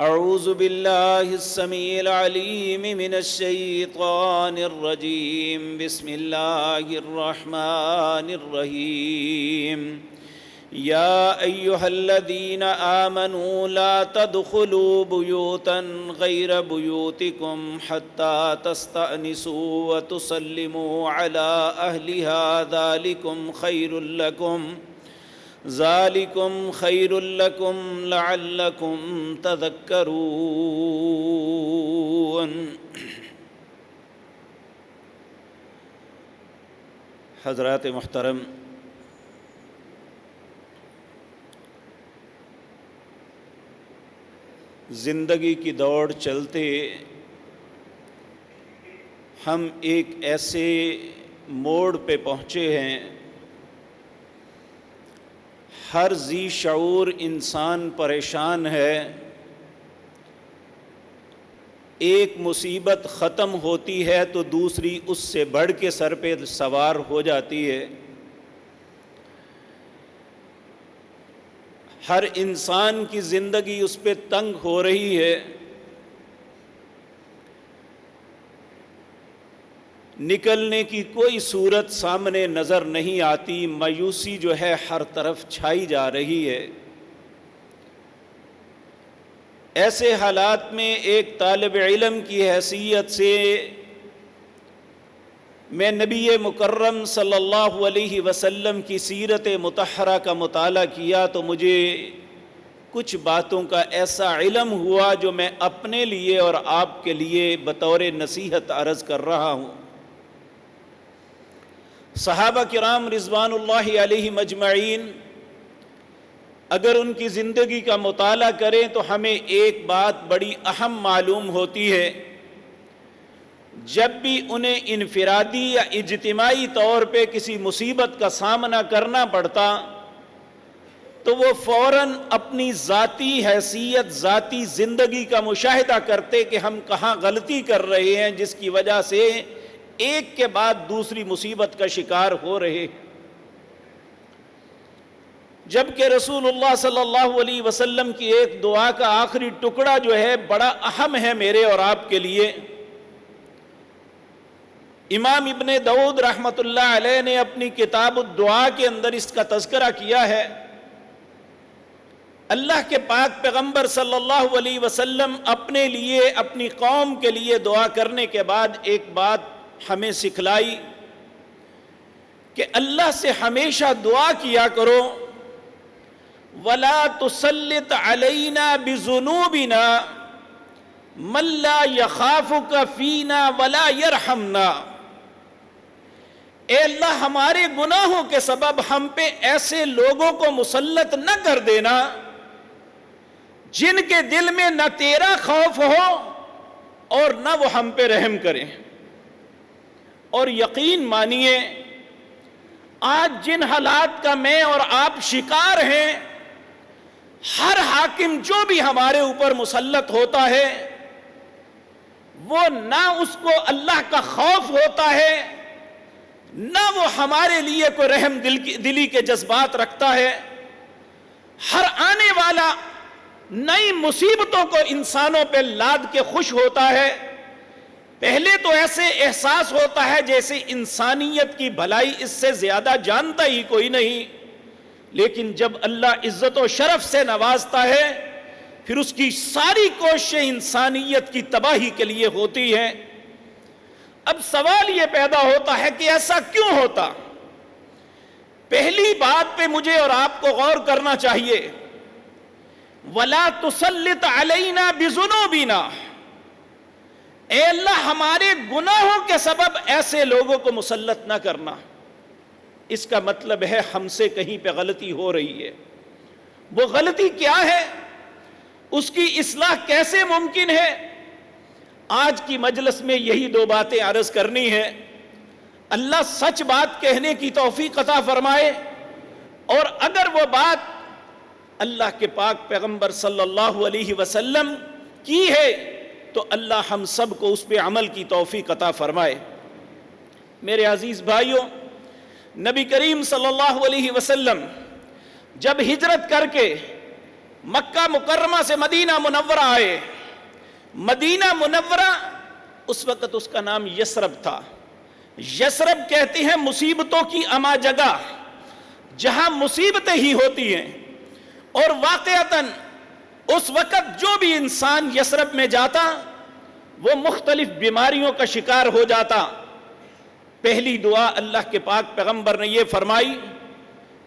اعوذ باللہ السمیع العلیم من الشیطان الرجیم بسم اللہ الرحمن الرحیم یا ایہا الذین آمنوا لا تدخلوا بیوتا غیر بیوتکم حتی تستأنسوا وتسلموا علی اہلہا ذالکم خیر لکم لعلکم تذکرون۔ حضرات محترم، زندگی کی دوڑ چلتے ہم ایک ایسے موڑ پہ پہنچے ہیں، ہر ذی شعور انسان پریشان ہے۔ ایک مصیبت ختم ہوتی ہے تو دوسری اس سے بڑھ کے سر پہ سوار ہو جاتی ہے۔ ہر انسان کی زندگی اس پہ تنگ ہو رہی ہے، نکلنے کی کوئی صورت سامنے نظر نہیں آتی، مایوسی جو ہے ہر طرف چھائی جا رہی ہے۔ ایسے حالات میں ایک طالب علم کی حیثیت سے میں نبی مکرم صلی اللہ علیہ وسلم کی سیرت مطہرہ کا مطالعہ کیا تو مجھے کچھ باتوں کا ایسا علم ہوا جو میں اپنے لیے اور آپ کے لیے بطور نصیحت عرض کر رہا ہوں۔ صحابہ کرام رضوان اللہ علیہ مجمعین اگر ان کی زندگی کا مطالعہ کریں تو ہمیں ایک بات بڑی اہم معلوم ہوتی ہے، جب بھی انہیں انفرادی یا اجتماعی طور پہ کسی مصیبت کا سامنا کرنا پڑتا تو وہ فوراً اپنی ذاتی حیثیت، ذاتی زندگی کا مشاہدہ کرتے کہ ہم کہاں غلطی کر رہے ہیں جس کی وجہ سے ایک کے بعد دوسری مصیبت کا شکار ہو رہے۔ جبکہ رسول اللہ صلی اللہ علیہ وسلم کی ایک دعا کا آخری ٹکڑا جو ہے بڑا اہم ہے میرے اور آپ کے لیے۔ امام ابن داؤد رحمۃ اللہ علیہ نے اپنی کتاب الدعا کے اندر اس کا تذکرہ کیا ہے۔ اللہ کے پاک پیغمبر صلی اللہ علیہ وسلم اپنے لیے، اپنی قوم کے لیے دعا کرنے کے بعد ایک بات ہمیں سکھلائی کہ اللہ سے ہمیشہ دعا کیا کرو، وَلَا تُسَلِّطْ عَلَيْنَا بِذُنُوبِنَا مَن لَّا يَخَافُكَ فِينَا وَلَا يَرْحَمْنَا۔ اے اللہ ہمارے گناہوں کے سبب ہم پہ ایسے لوگوں کو مسلط نہ کر دینا جن کے دل میں نہ تیرا خوف ہو اور نہ وہ ہم پہ رحم کریں۔ اور یقین مانیے آج جن حالات کا میں اور آپ شکار ہیں، ہر حاکم جو بھی ہمارے اوپر مسلط ہوتا ہے وہ نہ اس کو اللہ کا خوف ہوتا ہے، نہ وہ ہمارے لیے کوئی رحم دلی کے جذبات رکھتا ہے۔ ہر آنے والا نئی مصیبتوں کو انسانوں پہ لاد کے خوش ہوتا ہے۔ پہلے تو ایسے احساس ہوتا ہے جیسے انسانیت کی بھلائی اس سے زیادہ جانتا ہی کوئی نہیں، لیکن جب اللہ عزت و شرف سے نوازتا ہے پھر اس کی ساری کوششیں انسانیت کی تباہی کے لیے ہوتی ہیں۔ اب سوال یہ پیدا ہوتا ہے کہ ایسا کیوں ہوتا؟ پہلی بات پہ مجھے اور آپ کو غور کرنا چاہیے، وَلَا تُسَلِّطْ عَلَيْنَا بِذُنُوبِنَا، اے اللہ ہمارے گناہوں کے سبب ایسے لوگوں کو مسلط نہ کرنا۔ اس کا مطلب ہے ہم سے کہیں پہ غلطی ہو رہی ہے۔ وہ غلطی کیا ہے؟ اس کی اصلاح کیسے ممکن ہے؟ آج کی مجلس میں یہی دو باتیں عرض کرنی ہے۔ اللہ سچ بات کہنے کی توفیق عطا فرمائے، اور اگر وہ بات اللہ کے پاک پیغمبر صلی اللہ علیہ وسلم کی ہے تو اللہ ہم سب کو اس پہ عمل کی توفیق عطا فرمائے۔ میرے عزیز بھائیوں، نبی کریم صلی اللہ علیہ وسلم جب ہجرت کر کے مکہ مکرمہ سے مدینہ منورہ آئے. مدینہ منورہ اس وقت اس کا نام یثرب تھا. یثرب کہتے ہیں مصیبتوں کی اما جگہ، جہاں مصیبتیں ہی ہوتی ہیں. اور واقعتاً اس وقت جو بھی انسان یثرب میں جاتا وہ مختلف بیماریوں کا شکار ہو جاتا. پہلی دعا اللہ کے پاک پیغمبر نے یہ فرمائی،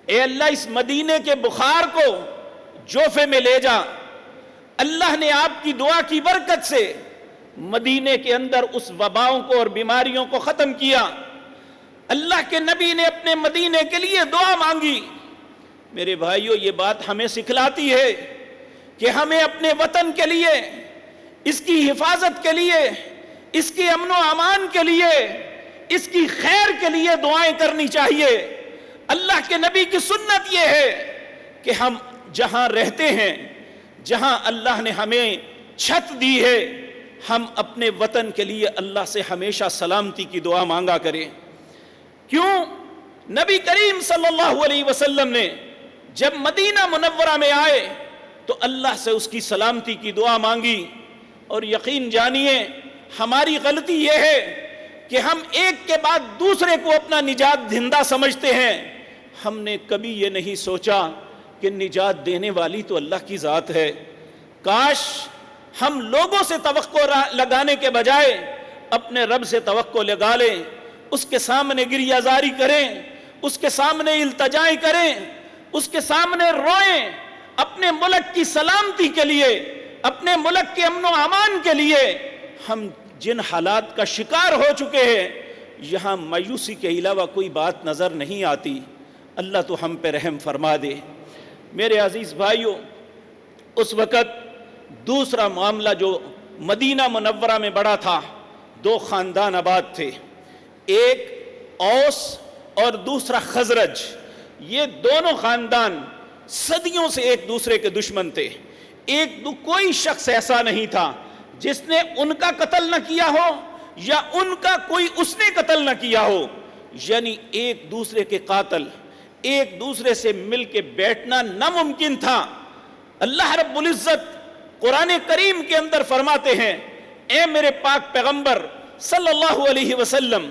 اے اللہ اس مدینے کے بخار کو جوفے میں لے جا. اللہ نے آپ کی دعا کی برکت سے مدینے کے اندر اس وباؤں کو اور بیماریوں کو ختم کیا. اللہ کے نبی نے اپنے مدینے کے لیے دعا مانگی. میرے بھائیوں، یہ بات ہمیں سکھلاتی ہے کہ ہمیں اپنے وطن کے لیے، اس کی حفاظت کے لیے، اس کے امن و امان کے لیے، اس کی خیر کے لیے دعائیں کرنی چاہیے. اللہ کے نبی کی سنت یہ ہے کہ ہم جہاں رہتے ہیں، جہاں اللہ نے ہمیں چھت دی ہے، ہم اپنے وطن کے لیے اللہ سے ہمیشہ سلامتی کی دعا مانگا کریں. کیوں؟ نبی کریم صلی اللہ علیہ وسلم نے جب مدینہ منورہ میں آئے تو اللہ سے اس کی سلامتی کی دعا مانگی. اور یقین جانیے ہماری غلطی یہ ہے کہ ہم ایک کے بعد دوسرے کو اپنا نجات دہندہ سمجھتے ہیں. ہم نے کبھی یہ نہیں سوچا کہ نجات دینے والی تو اللہ کی ذات ہے. کاش ہم لوگوں سے توقع لگانے کے بجائے اپنے رب سے توقع لگا لیں، اس کے سامنے گریہ زاری کریں، اس کے سامنے التجائیں کریں، اس کے سامنے روئیں. اپنے ملک کی سلامتی کے لیے، اپنے ملک کے امن و امان کے لیے. ہم جن حالات کا شکار ہو چکے ہیں یہاں مایوسی کے علاوہ کوئی بات نظر نہیں آتی. اللہ تو ہم پہ رحم فرما دے. میرے عزیز بھائیوں، اس وقت دوسرا معاملہ جو مدینہ منورہ میں بڑا تھا، دو خاندان آباد تھے، ایک اوس اور دوسرا خزرج. یہ دونوں خاندان صدیوں سے ایک دوسرے کے دشمن تھے. کوئی شخص ایسا نہیں تھا جس نے ان کا قتل نہ کیا ہو یا ان کا کوئی اس نے قتل نہ کیا ہو. یعنی ایک دوسرے کے قاتل ایک دوسرے سے مل کے بیٹھنا ناممکن تھا. اللہ رب العزت قرآن کریم کے اندر فرماتے ہیں، اے میرے پاک پیغمبر صلی اللہ علیہ وسلم،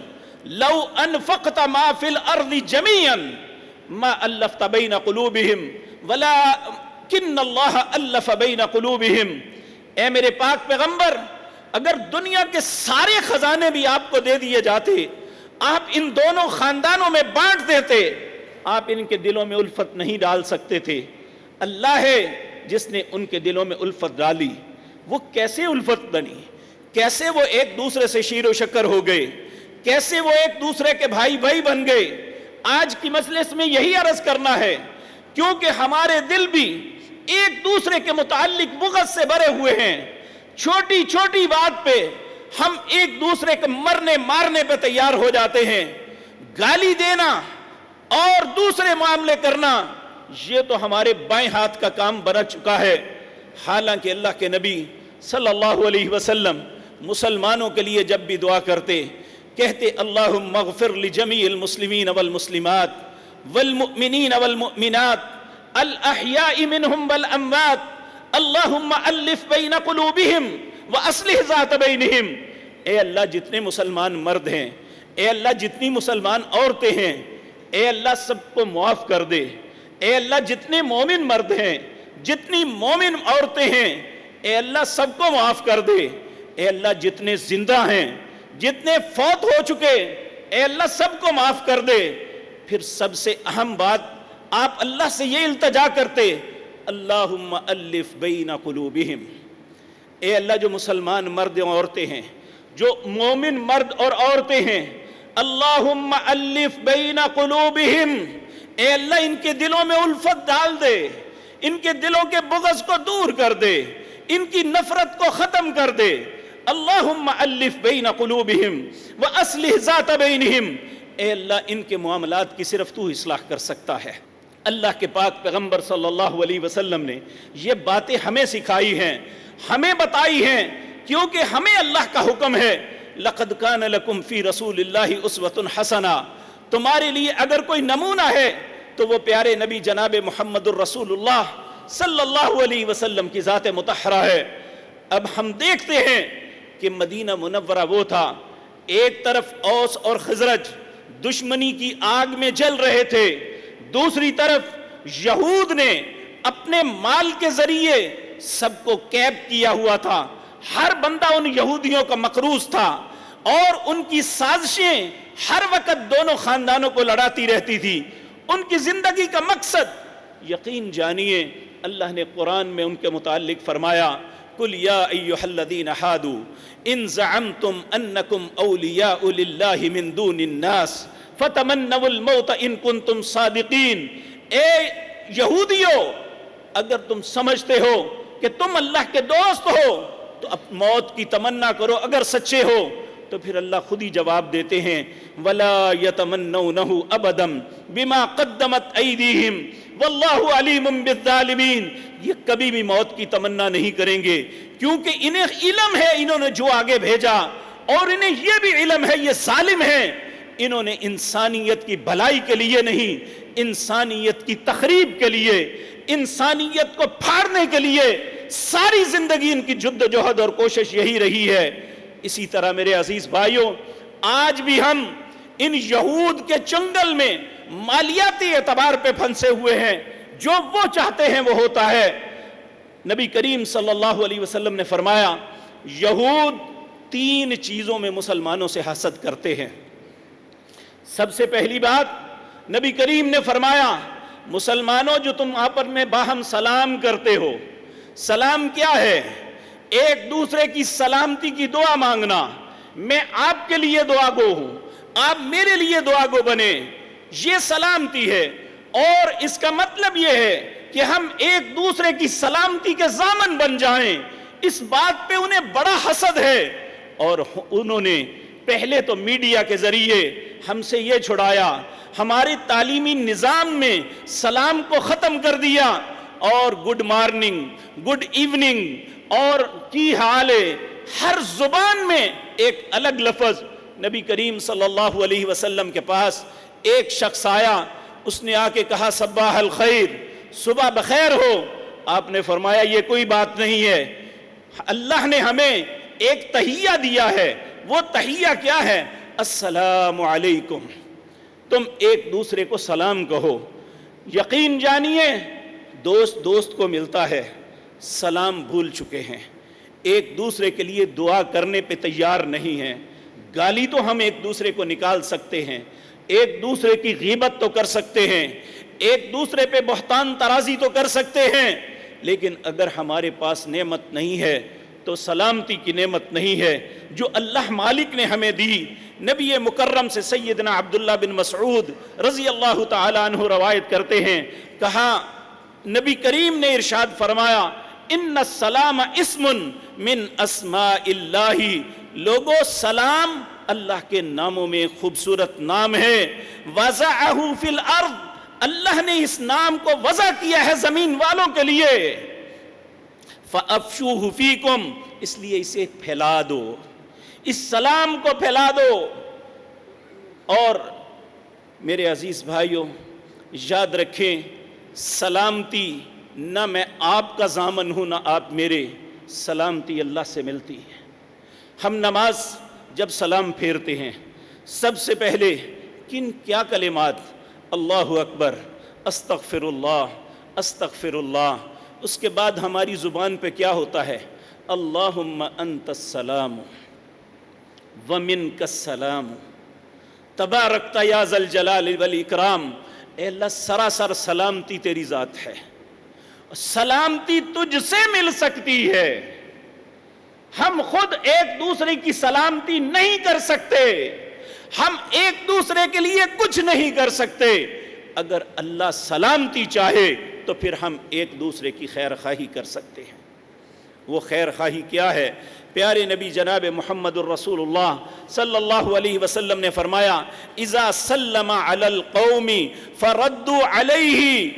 لو انفقت ما فی الارض جميعا ما الفت بین قلوبہم ولکن اللہ الف بین قلوبہم. اے میرے پاک پیغمبر، اگر دنیا کے سارے خزانے بھی آپ کو دے دیے جاتے، آپ ان دونوں خاندانوں میں بانٹ دیتے، آپ ان کے دلوں میں الفت نہیں ڈال سکتے تھے. اللہ ہے جس نے ان کے دلوں میں الفت ڈالی. وہ کیسے الفت بنی؟ کیسے وہ ایک دوسرے سے شیر و شکر ہو گئے؟ کیسے وہ ایک دوسرے کے بھائی بھائی بن گئے؟ آج کی مجلس میں یہی عرض کرنا ہے، کیونکہ ہمارے دل بھی ایک دوسرے کے متعلق بغض سے بھرے ہوئے ہیں. چھوٹی چھوٹی بات پہ ہم ایک دوسرے کے مرنے مارنے پہ تیار ہو جاتے ہیں. گالی دینا اور دوسرے معاملے کرنا، یہ تو ہمارے بائیں ہاتھ کا کام بن چکا ہے. حالانکہ اللہ کے نبی صلی اللہ علیہ وسلم مسلمانوں کے لیے جب بھی دعا کرتے، کہتے اللہم اغفر لجمیع المسلمین والمسلمات والمؤمنین والمؤمنات الاحیاء منہم والاموات اللہم الف بین قلوبہم واصلح ذات بینہم. اے اللہ جتنے مسلمان مرد ہیں، اے اللہ جتنی مسلمان عورتیں ہیں، اے اللہ سب کو معاف کر دے. اے اللہ جتنے مومن مرد ہیں، جتنی مومن عورتیں ہیں، اے اللہ سب کو معاف کر دے. اے اللہ جتنے زندہ ہیں، جتنے فوت ہو چکے، اے اللہ سب کو معاف کر دے. پھر سب سے اہم بات آپ اللہ سے یہ التجا کرتے، اللہم الف بین قلوبہم. اے اللہ جو مسلمان مرد اور عورتیں ہیں، جو مومن مرد اور عورتیں ہیں، اللہم الف بین قلوبہم. اے اللہ ان کے دلوں میں الفت ڈال دے، ان کے دلوں کے بغض کو دور کر دے، ان کی نفرت کو ختم کر دے. اللہم الف بین قلوبہم واصلح ذات بینہم. اے اللہ ان کے معاملات کی صرف تو اصلاح کر سکتا ہے. اللہ کے پاک پیغمبر صلی اللہ علیہ وسلم نے یہ باتیں ہمیں سکھائی ہیں، ہمیں بتائی ہیں، کیونکہ ہمیں اللہ کا حکم ہے لقد کان لکم فی رسول اللہ اسوۃ حسنہ. تمہارے لیے اگر کوئی نمونہ ہے تو وہ پیارے نبی جناب محمد الرسول اللہ صلی اللہ علیہ وسلم کی ذات مطہرہ ہے۔ اب ہم دیکھتے ہیں کہ مدینہ منورہ وہ تھا، ایک طرف اوس اور خزرج دشمنی کی آگ میں جل رہے تھے، دوسری طرف یہود نے اپنے مال کے ذریعے سب کو قید کیا ہوا تھا، ہر بندہ ان یہودیوں کا مقروض تھا، اور ان کی سازشیں ہر وقت دونوں خاندانوں کو لڑاتی رہتی تھی۔ ان کی زندگی کا مقصد، یقین جانیے اللہ نے قرآن میں ان کے متعلق فرمایا، قُلْ يَا أَيُّهَا الَّذِينَ هَادُوا إِن زَعَمْتُمْ أَنَّكُمْ أَوْلِيَاءُ لِلَّهِ مِن دُونِ النَّاسِ فَتَمَنَّوُا الْمَوْتَ إِن كُنتُمْ صَادِقِينَ۔ اے یہودیو، اگر تم سمجھتے ہو کہ تم اللہ کے دوست ہو تو اب موت کی تمنا کرو، اگر سچے ہو تو پھر اللہ خود ہی جواب دیتے ہیں، وَلَا يَتَمَنَّوْنَهُ أَبَدًا بِمَا قَدَّمَتْ أَيْدِيهِمْ وَاللَّهُ عَلِيمٌ بِالظَّالِمِينَ۔ یہ کبھی بھی موت کی تمنا نہیں کریں گے، کیونکہ انہیں علم ہے انہوں نے جو آگے بھیجا، اور انہیں یہ بھی علم ہے یہ ظالم ہیں، انہوں نے انسانیت کی بھلائی کے لیے نہیں، انسانیت کی تخریب کے لیے، انسانیت کو پھاڑنے کے لیے ساری زندگی ان کی جد و جہد اور کوشش یہی رہی ہے۔ اسی طرح میرے عزیز بھائیوں، آج بھی ہم ان یہود کے چنگل میں مالیاتی اعتبار پہ پھنسے ہوئے ہیں، جو وہ چاہتے ہیں وہ ہوتا ہے۔ نبی کریم صلی اللہ علیہ وسلم نے فرمایا، یہود 3 چیزوں میں مسلمانوں سے حسد کرتے ہیں۔ سب سے پہلی بات نبی کریم نے فرمایا، مسلمانوں جو تم آپس میں باہم سلام کرتے ہو، سلام کیا ہے؟ ایک دوسرے کی سلامتی کی دعا مانگنا، میں آپ کے لیے دعا گو ہوں، آپ میرے لیے دعا گو بنے، یہ سلامتی ہے۔ اور اس کا مطلب یہ ہے کہ ہم ایک دوسرے کی سلامتی کے ضامن بن جائیں، اس بات پہ انہیں بڑا حسد ہے، اور انہوں نے پہلے تو میڈیا کے ذریعے ہم سے یہ چھڑایا، ہمارے تعلیمی نظام میں سلام کو ختم کر دیا، اور گڈ مارننگ، گڈ ایوننگ اور کی حال ہے، ہر زبان میں ایک الگ لفظ۔ نبی کریم صلی اللہ علیہ وسلم کے پاس ایک شخص آیا، اس نے آ کے کہا صباح الخیر، صبح بخیر ہو۔ آپ نے فرمایا یہ کوئی بات نہیں ہے، اللہ نے ہمیں ایک تحیہ دیا ہے، وہ تحیہ کیا ہے؟ السلام علیکم، تم ایک دوسرے کو سلام کہو۔ یقین جانیے دوست دوست کو ملتا ہے، سلام بھول چکے ہیں، ایک دوسرے کے لیے دعا کرنے پہ تیار نہیں ہیں۔ گالی تو ہم ایک دوسرے کو نکال سکتے ہیں، ایک دوسرے کی غیبت تو کر سکتے ہیں، ایک دوسرے پہ بہتان ترازی تو کر سکتے ہیں، لیکن اگر ہمارے پاس نعمت نہیں ہے تو سلامتی کی نعمت نہیں ہے جو اللہ مالک نے ہمیں دی۔ نبی مکرم سے سیدنا عبداللہ بن مسعود رضی اللہ تعالی عنہ روایت کرتے ہیں، کہا نبی کریم نے ارشاد فرمایا، ان السلام اسم من اسماء اللہ، لوگو سلام اللہ کے ناموں میں خوبصورت نام ہے، وضعہ فی الارض، اللہ نے اس نام کو وضع کیا ہے زمین والوں کے لیے، فافشوہ فیکم، اس لیے اسے پھیلا دو، اس سلام کو پھیلا دو۔ اور میرے عزیز بھائیوں یاد رکھیں، سلامتی نہ میں آپ کا ضامن ہوں نہ آپ میرے، سلامتی اللہ سے ملتی ہے۔ ہم نماز جب سلام پھیرتے ہیں سب سے پہلے کیا کلمات؟ اللہ اکبر، استغفر اللہ، استغفر اللہ۔ اس کے بعد ہماری زبان پہ کیا ہوتا ہے؟ اللہم انت السلام ومنک السلام تبارکت یا ذا الجلال والاکرام، اے اللہ سراسر سلامتی تیری ذات ہے، سلامتی تجھ سے مل سکتی ہے، ہم خود ایک دوسرے کی سلامتی نہیں کر سکتے، ہم ایک دوسرے کے لیے کچھ نہیں کر سکتے، اگر اللہ سلامتی چاہے تو پھر ہم ایک دوسرے کی خیر خواہی کر سکتے ہیں۔ وہ خیر خواہی کیا ہے؟ پیارے نبی جناب محمد الرسول اللہ صلی اللہ علیہ وسلم نے فرمایا، اذا سلم علی القوم فردوا علیہ،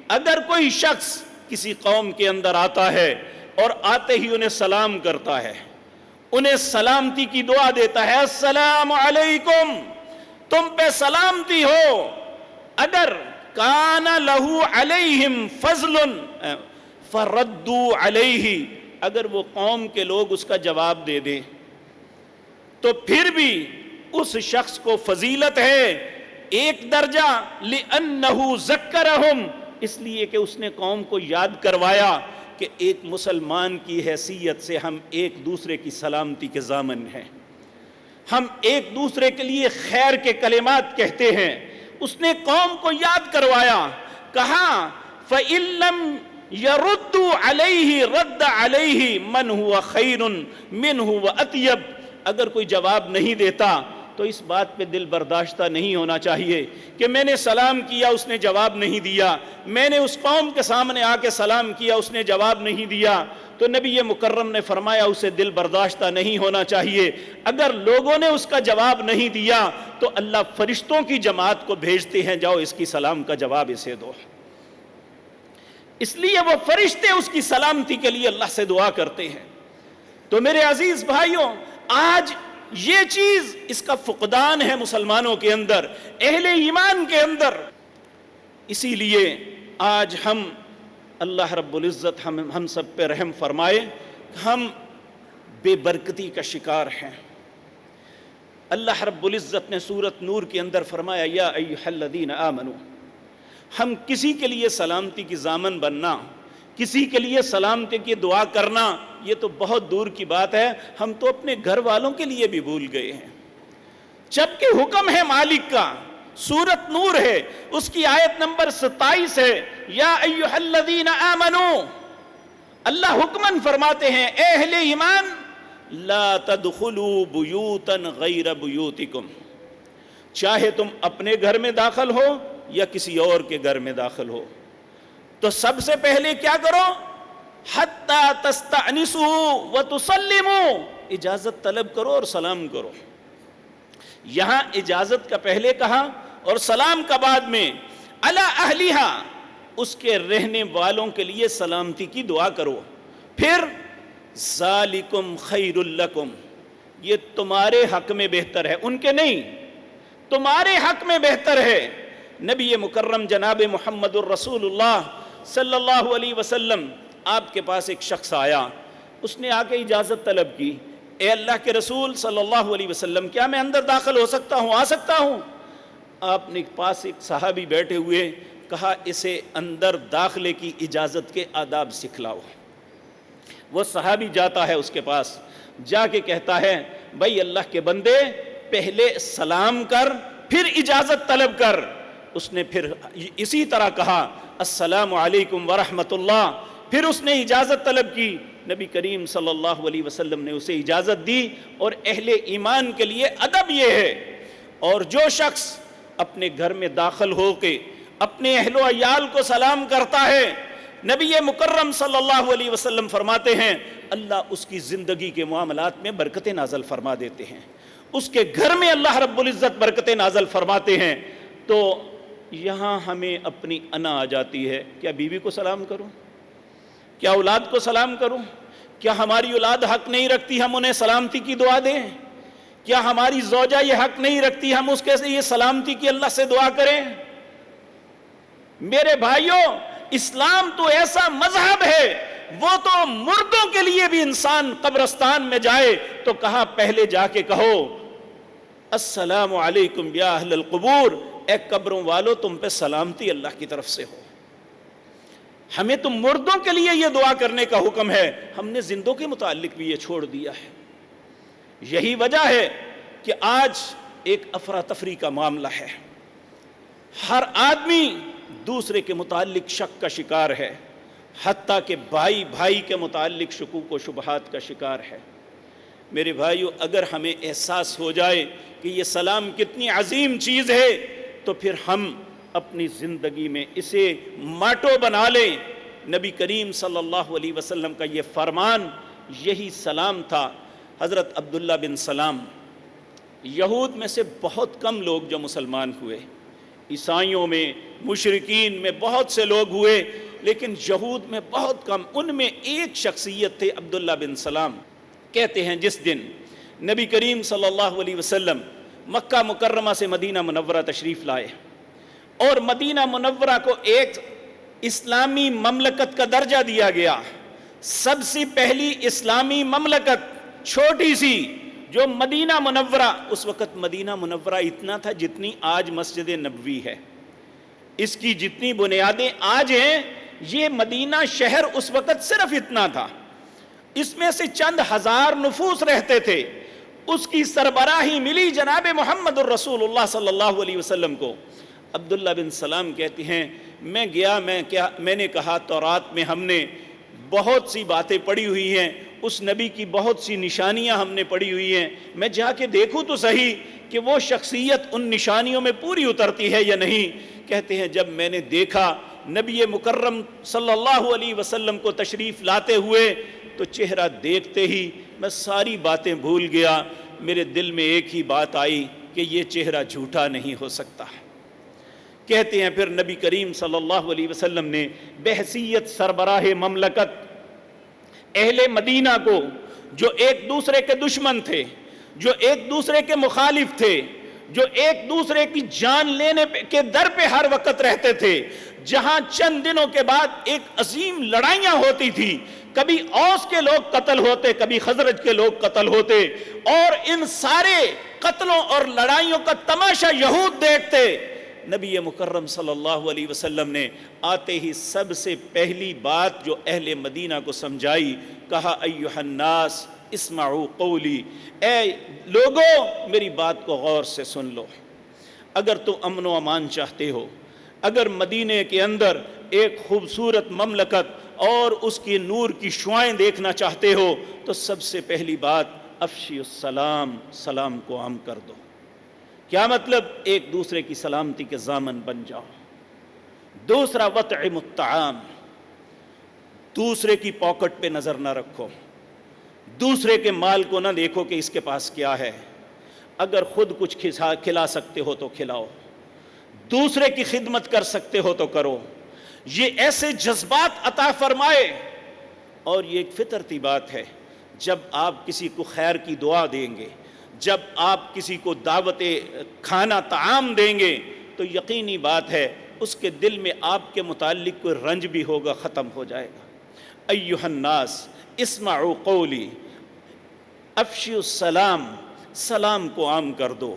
اگر کوئی شخص کسی قوم کے اندر آتا ہے اور آتے ہی انہیں سلام کرتا ہے، انہیں سلامتی کی دعا دیتا ہے، السلام علیکم، تم پہ سلامتی ہو، اگر کان لہ علیہم فضل فردوا علیہ، اگر وہ قوم کے لوگ اس کا جواب دے دیں تو پھر بھی اس شخص کو فضیلت ہے ایک درجہ، لأنہ ذکرہم، اس لیے کہ اس نے قوم کو یاد کروایا کہ ایک مسلمان کی حیثیت سے ہم ایک دوسرے کی سلامتی کے ضامن ہیں، ہم ایک دوسرے کے لیے خیر کے کلمات کہتے ہیں۔ اس نے قوم کو یاد کروایا، کہا فَإِن لَّمْ يَرُدُّوا عَلَيْهِ رَدَّ عَلَيْهِ مَنْ هُوَ خَيْرٌ مِّنْهُ وَأَطْيَبُ، اگر کوئی جواب نہیں دیتا تو اس بات پہ دل برداشتہ نہیں ہونا چاہیے کہ میں نے سلام کیا اس نے جواب نہیں دیا، میں نے اس قوم کے سامنے آ کے سلام کیا اس نے جواب نہیں دیا، تو نبی مکرم نے فرمایا اسے دل برداشتہ نہیں ہونا چاہیے۔ اگر لوگوں نے اس کا جواب نہیں دیا تو اللہ فرشتوں کی جماعت کو بھیجتے ہیں، جاؤ اس کی سلام کا جواب اسے دو۔ اس لیے وہ فرشتے اس کی سلامتی کے لیے اللہ سے دعا کرتے ہیں۔ تو میرے عزیز بھائیوں، آج یہ چیز اس کا فقدان ہے مسلمانوں کے اندر، اہل ایمان کے اندر۔ اسی لیے آج ہم اللہ رب العزت ہم سب پہ رحم فرمائے، ہم بے برکتی کا شکار ہیں۔ اللہ رب العزت نے سورۃ نور کے اندر فرمایا یا ایھا الذین آمنوا، ہم کسی کے لیے سلامتی کی ضامن بننا، کسی کے لیے سلامتی کی دعا کرنا یہ تو بہت دور کی بات ہے، ہم تو اپنے گھر والوں کے لیے بھی بھول گئے ہیں، جبکہ حکم ہے مالک کا۔ سورۃ نور ہے، اس کی آیت نمبر 27 ہے، یا ایھا الذین آمنوا، اللہ حکمن فرماتے ہیں اے اہل ایمان، لا تدخلوا بیوتا غیر بیوتکم، چاہے تم اپنے گھر میں داخل ہو یا کسی اور کے گھر میں داخل ہو تو سب سے پہلے کیا کرو، حتی تستأنسوا وتسلموا، اجازت طلب کرو اور سلام کرو۔ یہاں اجازت کا پہلے کہا اور سلام کا بعد میں، علی اہلیہا، اس کے رہنے والوں کے لیے سلامتی کی دعا کرو۔ پھر ذالکم خیر لکم، یہ تمہارے حق میں بہتر ہے، ان کے نہیں، تمہارے حق میں بہتر ہے۔ نبی مکرم جناب محمد الرسول اللہ صلی اللہ علیہ وسلم، آپ کے پاس ایک شخص آیا، اس نے آ کے اجازت طلب کی، اے اللہ کے رسول صلی اللہ علیہ وسلم، کیا میں اندر داخل ہو سکتا ہوں، آ سکتا ہوں؟ آپ نے پاس ایک صحابی بیٹھے ہوئے، کہا اسے اندر داخلے کی اجازت کے آداب سکھلاؤ۔ وہ صحابی جاتا ہے اس کے پاس، جا کے کہتا ہے بھائی اللہ کے بندے، پہلے سلام کر پھر اجازت طلب کر۔ اس نے پھر اسی طرح کہا السلام علیکم ورحمۃ اللہ، پھر اس نے اجازت طلب کی، نبی کریم صلی اللہ علیہ وسلم نے اسے اجازت دی۔ اور اہل ایمان کے لیے ادب یہ ہے، اور جو شخص اپنے گھر میں داخل ہو کے اپنے اہل و عیال کو سلام کرتا ہے، نبی مکرم صلی اللہ علیہ وسلم فرماتے ہیں اللہ اس کی زندگی کے معاملات میں برکتیں نازل فرما دیتے ہیں، اس کے گھر میں اللہ رب العزت برکتیں نازل فرماتے ہیں۔ تو یہاں ہمیں اپنی انا آ جاتی ہے، کیا بیوی کو سلام کروں، کیا اولاد کو سلام کروں، کیا ہماری اولاد حق نہیں رکھتی ہم انہیں سلامتی کی دعا دیں، کیا ہماری زوجہ یہ حق نہیں رکھتی ہم اس کے یہ سلامتی کی اللہ سے دعا کریں؟ میرے بھائیوں، اسلام تو ایسا مذہب ہے، وہ تو مردوں کے لیے بھی انسان قبرستان میں جائے تو کہا پہلے جا کے کہو السلام علیکم یا اہل القبور، اے قبروں والو تم پہ سلامتی اللہ کی طرف سے ہو۔ ہمیں تو مردوں کے لیے یہ دعا کرنے کا حکم ہے، ہم نے زندوں کے متعلق بھی یہ چھوڑ دیا ہے۔ یہی وجہ ہے کہ آج ایک افراتفری کا معاملہ ہے، ہر آدمی دوسرے کے متعلق شک کا شکار ہے، حتیٰ کہ بھائی بھائی کے متعلق شکوک و شبہات کا شکار ہے۔ میرے بھائیو، اگر ہمیں احساس ہو جائے کہ یہ سلام کتنی عظیم چیز ہے تو پھر ہم اپنی زندگی میں اسے ماٹو بنا لیں۔ نبی کریم صلی اللہ علیہ وسلم کا یہ فرمان، یہی سلام تھا۔ حضرت عبداللہ بن سلام، یہود میں سے بہت کم لوگ جو مسلمان ہوئے، عیسائیوں میں مشرکین میں بہت سے لوگ ہوئے، لیکن یہود میں بہت کم، ان میں ایک شخصیت تھے عبداللہ بن سلام۔ کہتے ہیں جس دن نبی کریم صلی اللہ علیہ وسلم مکہ مکرمہ سے مدینہ منورہ تشریف لائے اور مدینہ منورہ کو ایک اسلامی مملکت کا درجہ دیا گیا. سب سے پہلی اسلامی مملکت چھوٹی سی جو مدینہ منورہ، اس وقت مدینہ منورہ اتنا تھا جتنی آج مسجد نبوی ہے، اس کی جتنی بنیادیں آج ہیں، یہ مدینہ شہر اس وقت صرف اتنا تھا. اس میں سے چند ہزار نفوس رہتے تھے. اس کی سربراہی ملی جناب محمد الرسول اللہ صلی اللہ علیہ وسلم کو. عبداللہ بن سلام کہتے ہیں میں نے کہا تورات میں ہم نے بہت سی باتیں پڑھی ہوئی ہیں، اس نبی کی بہت سی نشانیاں ہم نے پڑھی ہوئی ہیں، میں جا کے دیکھوں تو صحیح کہ وہ شخصیت ان نشانیوں میں پوری اترتی ہے یا نہیں. کہتے ہیں جب میں نے دیکھا نبی مکرم صلی اللہ علیہ وسلم کو تشریف لاتے ہوئے تو چہرہ دیکھتے ہی میں ساری باتیں بھول گیا. میرے دل میں ایک ہی بات آئی کہ یہ چہرہ جھوٹا نہیں ہو سکتا. کہتے ہیں پھر نبی کریم صلی اللہ علیہ وسلم نے بحیثیت سربراہ مملکت اہل مدینہ کو، جو ایک دوسرے کے دشمن تھے، جو ایک دوسرے کے مخالف تھے، جو ایک دوسرے کی جان لینے کے در پہ ہر وقت رہتے تھے، جہاں چند دنوں کے بعد ایک عظیم لڑائیاں ہوتی تھی، کبھی اوس کے لوگ قتل ہوتے، کبھی خزرج کے لوگ قتل ہوتے، اور ان سارے قتلوں اور لڑائیوں کا تماشا یہود دیکھتے. نبی مکرم صلی اللہ علیہ وسلم نے آتے ہی سب سے پہلی بات جو اہل مدینہ کو سمجھائی، کہا ایھا الناس اسمعوا قولی، اے لوگوں میری بات کو غور سے سن لو. اگر تم امن و امان چاہتے ہو، اگر مدینے کے اندر ایک خوبصورت مملکت اور اس کی نور کی شعائیں دیکھنا چاہتے ہو تو سب سے پہلی بات افشی السلام، سلام کو عام کر دو. کیا مطلب؟ ایک دوسرے کی سلامتی کے ضامن بن جاؤ. دوسرا وطعم الطعام، دوسرے کی پاکٹ پہ نظر نہ رکھو، دوسرے کے مال کو نہ دیکھو کہ اس کے پاس کیا ہے. اگر خود کچھ کھلا سکتے ہو تو کھلاؤ، دوسرے کی خدمت کر سکتے ہو تو کرو. یہ ایسے جذبات عطا فرمائے. اور یہ ایک فطرتی بات ہے، جب آپ کسی کو خیر کی دعا دیں گے، جب آپ کسی کو دعوت کھانا طعام دیں گے تو یقینی بات ہے اس کے دل میں آپ کے متعلق کوئی رنج بھی ہوگا، ختم ہو جائے گا. ایھا الناس اسمعوا قولی افشوا السلام، سلام کو عام کر دو.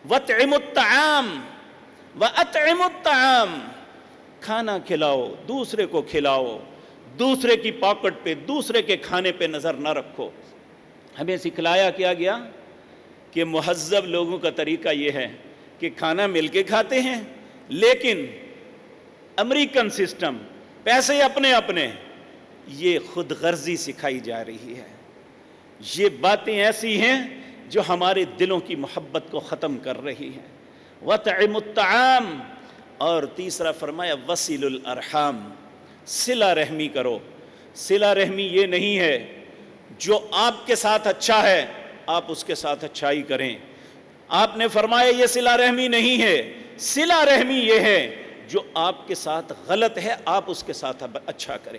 واطعموا الطعام واطعموا الطعام، کھانا کھلاؤ، دوسرے کو کھلاؤ، دوسرے کی پاکٹ پہ، دوسرے کے کھانے پہ نظر نہ رکھو. ہمیں سکھلایا کیا گیا کہ مہذب لوگوں کا طریقہ یہ ہے کہ کھانا مل کے کھاتے ہیں، لیکن امریکن سسٹم، پیسے اپنے اپنے، یہ خود غرضی سکھائی جا رہی ہے. یہ باتیں ایسی ہیں جو ہمارے دلوں کی محبت کو ختم کر رہی ہیں. وَطْعِمُ الطَّعَامِ، اور تیسرا فرمایا وَصِلُ الْأَرْحَامِ، صلہ رحمی کرو. صلہ رحمی یہ نہیں ہے جو آپ کے ساتھ اچھا ہے آپ اس کے ساتھ اچھائی کریں. آپ نے فرمایا یہ صلہ رحمی نہیں ہے. صلہ رحمی یہ ہے جو آپ کے ساتھ غلط ہے آپ اس کے ساتھ اچھا کریں.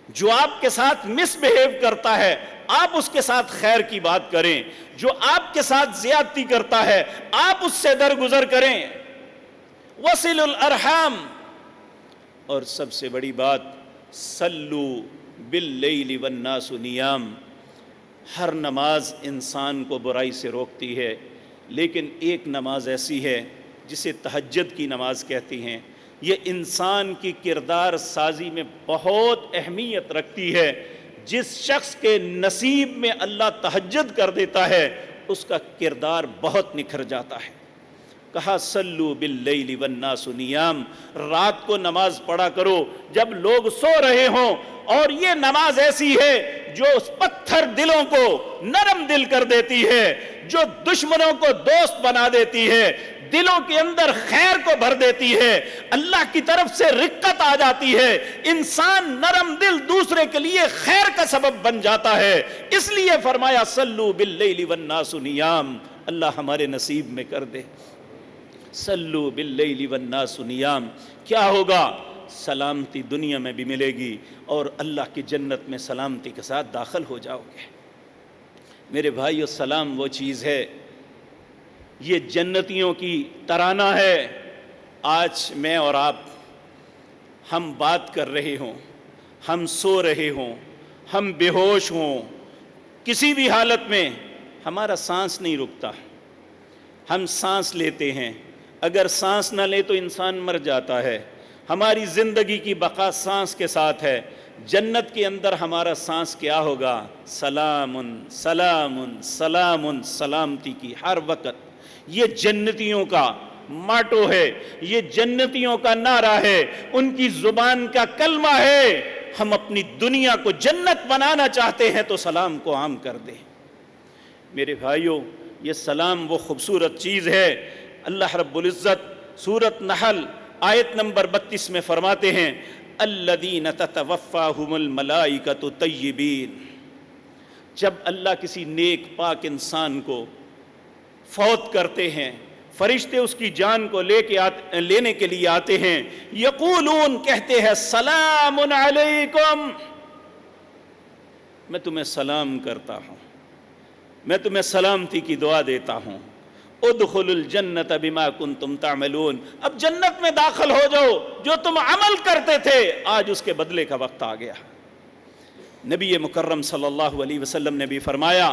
جو آپ کے ساتھ مس بہیو کرتا ہے آپ اس کے ساتھ خیر کی بات کریں. جو آپ کے ساتھ زیادتی کرتا ہے آپ اس سے درگزر کریں. وصل الارحام، اور سب سے بڑی بات صلو باللیل والناس نیام. ہر نماز انسان کو برائی سے روکتی ہے، لیکن ایک نماز ایسی ہے جسے تہجد کی نماز کہتی ہیں. یہ انسان کی کردار سازی میں بہت اہمیت رکھتی ہے. جس شخص کے نصیب میں اللہ تہجد کر دیتا ہے اس کا کردار بہت نکھر جاتا ہے. کہا صلو باللیل والناس نیام، رات کو نماز پڑھا کرو جب لوگ سو رہے ہوں. اور یہ نماز ایسی ہے جو پتھر دلوں کو نرم دل کر دیتی ہے، جو دشمنوں کو دوست بنا دیتی ہے، دلوں کے اندر خیر کو بھر دیتی ہے، اللہ کی طرف سے رقت آ جاتی ہے. انسان نرم دل دوسرے کے لیے خیر کا سبب بن جاتا ہے. اس لیے فرمایا صلو باللیل والناس نیام. اللہ ہمارے نصیب میں کر دے. صلو باللیل والناس نیام. کیا ہوگا؟ سلامتی دنیا میں بھی ملے گی اور اللہ کی جنت میں سلامتی کے ساتھ داخل ہو جاؤ گے. میرے بھائیو، سلام وہ چیز ہے، یہ جنتیوں کی ترانہ ہے. آج میں اور آپ ہم بات کر رہے ہوں، ہم سو رہے ہوں، ہم بے ہوش ہوں، کسی بھی حالت میں ہمارا سانس نہیں رکتا، ہم سانس لیتے ہیں، اگر سانس نہ لے تو انسان مر جاتا ہے، ہماری زندگی کی بقا سانس کے ساتھ ہے۔ جنت کے اندر ہمارا سانس کیا ہوگا؟ سلام سلام سلام، سلامتی کی ہر وقت۔ یہ جنتیوں کا ماٹو ہے، یہ جنتیوں کا نعرہ ہے، ان کی زبان کا کلمہ ہے۔ ہم اپنی دنیا کو جنت بنانا چاہتے ہیں تو سلام کو عام کر دیں۔ میرے بھائیوں، یہ سلام وہ خوبصورت چیز ہے۔ اللہ رب العزت سورۃ نحل آیت نمبر 32 میں فرماتے ہیں الذین تتوفاہم الملائکۃ طیبین۔ جب اللہ کسی نیک پاک انسان کو فوت کرتے ہیں، فرشتے اس کی جان کو لینے کے لیے آتے ہیں، یقولون کہتے ہیں سلام علیکم، میں تمہیں سلام کرتا ہوں، میں تمہیں سلامتی کی دعا دیتا ہوں، ادخلوا الجنت بما کنتم تعملون، اب جنت میں داخل ہو جاؤ، جو تم عمل کرتے تھے آج اس کے بدلے کا وقت آ گیا۔ نبی مکرم صلی اللہ علیہ وسلم نے بھی فرمایا،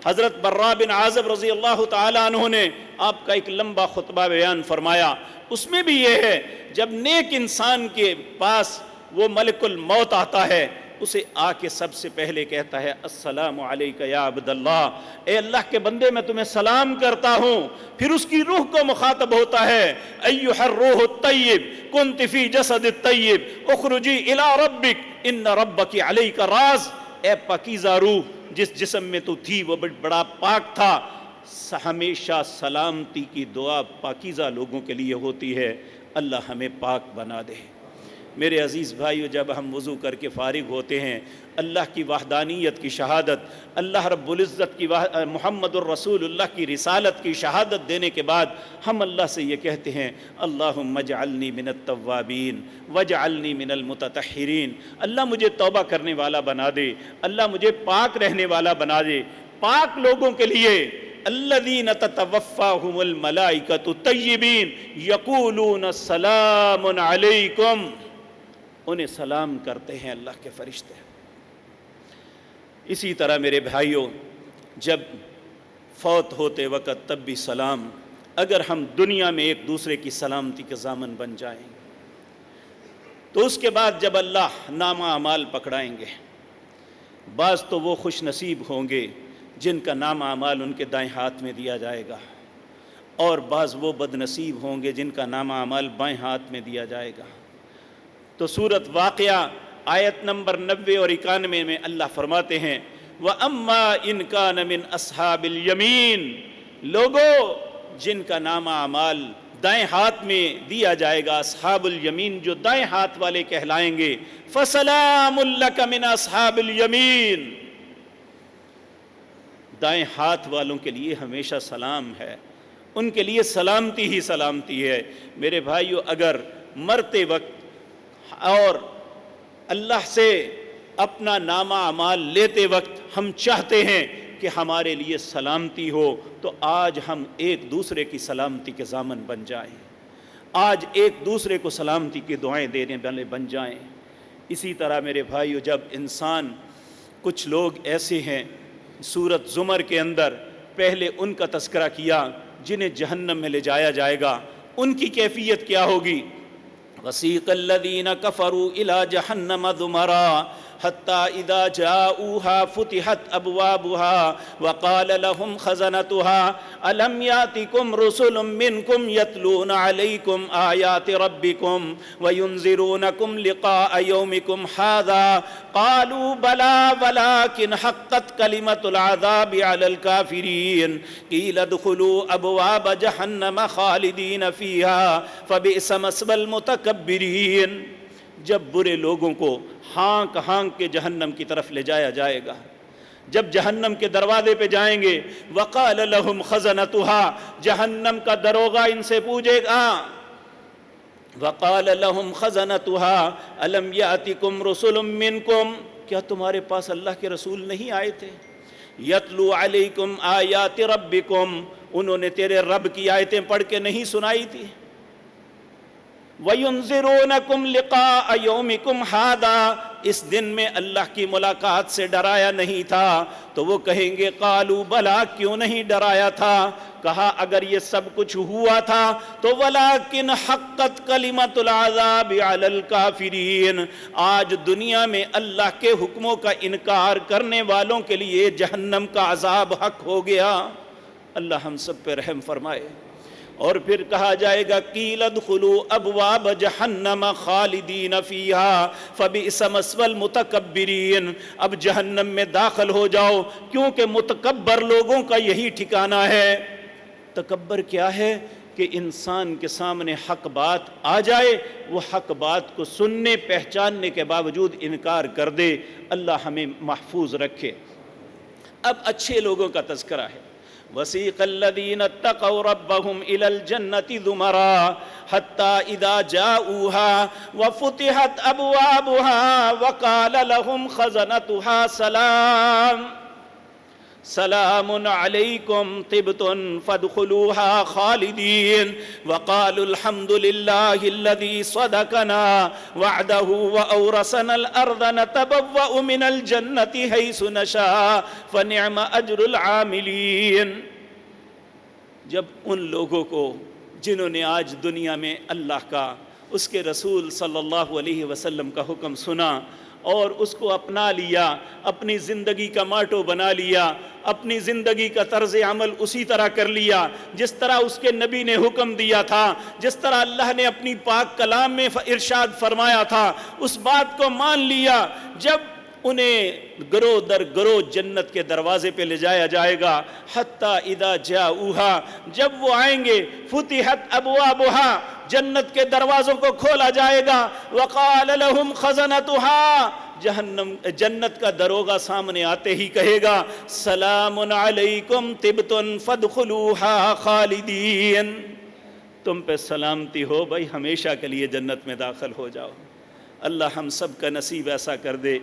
حضرت براء بن عازب رضی اللہ تعالی عنہ نے آپ کا ایک لمبا خطبہ بیان فرمایا، اس میں بھی یہ ہے جب نیک انسان کے پاس وہ ملک الموت آتا ہے، اسے آ کے سب سے پہلے کہتا ہے السلام علیک یا عبد اللہ، اے اللہ کے بندے میں تمہیں سلام کرتا ہوں۔ پھر اس کی روح کو مخاطب ہوتا ہے ایھا الروح الطیب کنت فی جسد الطیب اخرجی الی ربک ان ربک علیک راز، اے پاکیزہ روح جس جسم میں تو تھی وہ بڑا پاک تھا۔ ہمیشہ سلامتی کی دعا پاکیزہ لوگوں کے لیے ہوتی ہے، اللہ ہمیں پاک بنا دے۔ میرے عزیز بھائیو، جب ہم وضو کر کے فارغ ہوتے ہیں، اللہ کی وحدانیت کی شہادت، اللہ رب العزت کی محمد الرسول اللہ کی رسالت کی شہادت دینے کے بعد ہم اللہ سے یہ کہتے ہیں اللہم اجعلنی من التوابین واجعلنی من المتطہرین، اللہ مجھے توبہ کرنے والا بنا دے، اللہ مجھے پاک رہنے والا بنا دے۔ پاک لوگوں کے لیے الذین تتوفاہم الملائکۃ طیبین یقولون سلام علیکم، انہیں سلام کرتے ہیں اللہ کے فرشتے۔ اسی طرح میرے بھائیوں، جب فوت ہوتے وقت تب بھی سلام، اگر ہم دنیا میں ایک دوسرے کی سلامتی کے ضامن بن جائیں تو اس کے بعد جب اللہ نامہ اعمال پکڑائیں گے، بعض تو وہ خوش نصیب ہوں گے جن کا نامہ اعمال ان کے دائیں ہاتھ میں دیا جائے گا، اور بعض وہ بد نصیب ہوں گے جن کا نامہ اعمال بائیں ہاتھ میں دیا جائے گا۔ تو سورۃ واقعہ آیت نمبر 90 اور 91 میں اللہ فرماتے ہیں وَأَمَّا إِن كَانَ مِنْ أَصْحَابِ الْيَمِينَ، لوگوں جن کا نامہ اعمال دائیں ہاتھ میں دیا جائے گا، اصحاب الیمین جو دائیں ہاتھ والے کہلائیں گے، فَسَلَامٌ لَكَ مِنْ أَصْحَابِ الْيَمِينَ، دائیں ہاتھ والوں کے لیے ہمیشہ سلام ہے، ان کے لیے سلامتی ہی سلامتی ہے۔ میرے بھائیو، اگر مرتے وقت اور اللہ سے اپنا نامہ اعمال لیتے وقت ہم چاہتے ہیں کہ ہمارے لیے سلامتی ہو، تو آج ہم ایک دوسرے کی سلامتی کے ضامن بن جائیں، آج ایک دوسرے کو سلامتی کی دعائیں دینے والے بن جائیں۔ اسی طرح میرے بھائیو، جب انسان، کچھ لوگ ایسے ہیں، سورۃ زمر کے اندر پہلے ان کا تذکرہ کیا جنہیں جہنم میں لے جایا جائے گا، ان کی کیفیت کیا ہوگی؟ وَسِيقَ الَّذِينَ كَفَرُوا إِلَى جَهَنَّمَ زُمَرًا حَتَّى إِذَا جَاءُوهَا فُتِحَتْ أَبْوَابُهَا وَقَالَ لَهُمْ خَزَنَتُهَا أَلَمْ يَأْتِكُمْ رُسُلٌ مِّنكُمْ يَتْلُونَ عَلَيْكُمْ آيَاتِ رَبِّكُمْ وَيُنذِرُونَكُمْ لِقَاءَ يَوْمِكُمْ هَذَا قَالُوا بَلَىٰ وَلَٰكِنْ حَقَّتْ كَلِمَةُ الْعَذَابِ عَلَى الْكَافِرِينَ قِيلَ ادْخُلُوا أَبْوَابَ جَهَنَّمَ خَالِدِينَ فِيهَا فَبِئْسَ مَثْوَى الْمُتَكَبِّرِينَ۔ جب برے لوگوں کو ہانک ہانک کے جہنم کی طرف لے جایا جائے گا، جب جہنم کے دروازے پہ جائیں گے، وقال لهم خزنتها، جہنم کا دروغہ ان سے پوچھے گا، وقال لهم خزنتها الم یاتکم رسل منکم، کیا تمہارے پاس اللہ کے رسول نہیں آئے تھے؟ یتلو علیکم آیات ربکم، انہوں نے تیرے رب کی آیتیں پڑھ کے نہیں سنائی تھی؟ وَيُنذِرُونَكُمْ لِقَاءَ يَوْمِكُمْ هَذَا، اس دن میں اللہ کی ملاقات سے ڈرایا نہیں تھا؟ تو وہ کہیں گے قالوا بلا، کیوں نہیں ڈرایا تھا؟ کہا اگر یہ سب کچھ ہوا تھا تو وَلَكِنْ حَقَّتْ كَلِمَةُ الْعَذَابِ عَلَى الْكَافِرِينَ، آج دنیا میں اللہ کے حکموں کا انکار کرنے والوں کے لیے جہنم کا عذاب حق ہو گیا۔ اللہ ہم سب پہ رحم فرمائے۔ اور پھر کہا جائے گا قیل ادخلوا ابواب جہنم خالدین فیہا فبئس مثوی المتکبرین، اب جہنم میں داخل ہو جاؤ، کیونکہ متکبر لوگوں کا یہی ٹھکانہ ہے۔ تکبر کیا ہے؟ کہ انسان کے سامنے حق بات آ جائے، وہ حق بات کو سننے پہچاننے کے باوجود انکار کر دے۔ اللہ ہمیں محفوظ رکھے۔ اب اچھے لوگوں کا تذکرہ ہے۔ وَسِيقَ الَّذِينَ اتَّقَوْا رَبَّهُمْ إِلَى الْجَنَّةِ زُمَرًا حَتَّى إِذَا جَاءُوهَا وَفُتِحَتْ أَبْوَابُهَا وَقَالَ لَهُمْ خَزَنَتُهَا سلام علیکم طبتم فادخلوها خالدین وقالوا الحمد للہ الذی صدقنا وعده وأورثنا الأرض نتبوأ من الجنة حيث نشاء فنعم أجر العاملین۔ جب ان لوگوں کو جنہوں نے آج دنیا میں اللہ کا، اس کے رسول صلی اللہ علیہ وسلم کا حکم سنا اور اس کو اپنا لیا، اپنی زندگی کا ماٹو بنا لیا، اپنی زندگی کا طرز عمل اسی طرح کر لیا جس طرح اس کے نبی نے حکم دیا تھا، جس طرح اللہ نے اپنی پاک کلام میں ارشاد فرمایا تھا، اس بات کو مان لیا، جب انہیں گروہ در گروہ جنت کے دروازے پہ لے جایا جائے گا، حتی اذا جاؤہا، جب وہ آئیں گے، فتحت ابوابہا، جنت کے دروازوں کو کھولا جائے گا، وقال لهم خزنتها، جنت کا دروغہ سامنے آتے ہی کہے گا سلام علیکم طبتم فادخلوها خالدین، تم پہ سلامتی ہو بھائی، ہمیشہ کے لیے جنت میں داخل ہو جاؤ۔ اللہ ہم سب کا نصیب ایسا کر دے،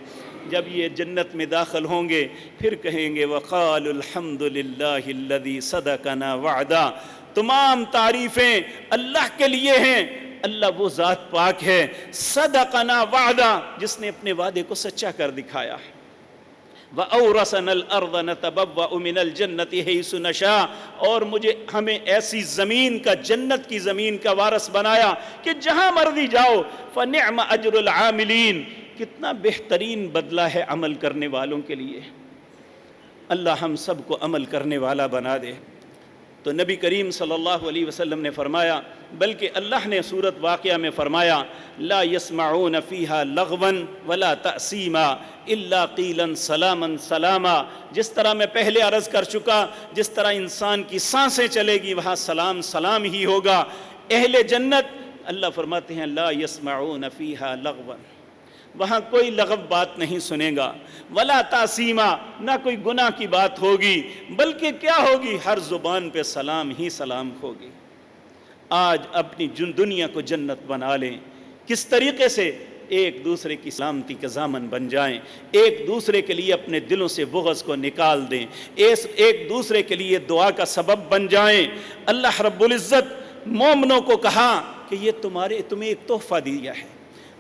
جب یہ جنت میں داخل ہوں گے پھر کہیں گے وقالوا الحمد للہ الذی صدقنا وعدا، تمام تعریفیں اللہ کے لیے ہیں۔ اللہ وہ ذات پاک ہے، صدقنا وعدا، جس نے اپنے وعدے کو سچا کر دکھایا۔ وَأَوْرَثَنَا الْأَرْضَ نَتَبَوَّأُ مِنَ الْجَنَّةِ حَيْثُ نَشَاءُ، اور ہمیں ایسی زمین کا، جنت کی زمین کا وارث بنایا کہ جہاں مرضی جاؤ۔ فَنِعْمَ أَجْرُ الْعَامِلِينَ، کتنا بہترین بدلہ ہے عمل کرنے والوں کے لیے۔ اللہ ہم سب کو عمل کرنے والا بنا دے۔ تو نبی کریم صلی اللہ علیہ وسلم نے فرمایا، بلکہ اللہ نے سورۃ واقعہ میں فرمایا لا يسمعون فیہا لغوا ولا تأثیما الا قیلا سلاما سلاما، جس طرح میں پہلے عرض کر چکا، جس طرح انسان کی سانسیں چلے گی وہاں سلام سلام ہی ہوگا۔ اہل جنت، اللہ فرماتے ہیں لا يسمعون فیہا لغوا، وہاں کوئی لغو بات نہیں سنے گا، ولا تاسیما، نہ کوئی گناہ کی بات ہوگی، بلکہ کیا ہوگی، ہر زبان پہ سلام ہی سلام ہوگی۔ آج اپنی دنیا کو جنت بنا لیں، کس طریقے سے؟ ایک دوسرے کی سلامتی کا ضامن بن جائیں، ایک دوسرے کے لیے اپنے دلوں سے بغض کو نکال دیں، ایک دوسرے کے لیے دعا کا سبب بن جائیں۔ اللہ رب العزت مومنوں کو کہا کہ یہ تمہیں ایک تحفہ دیا ہے،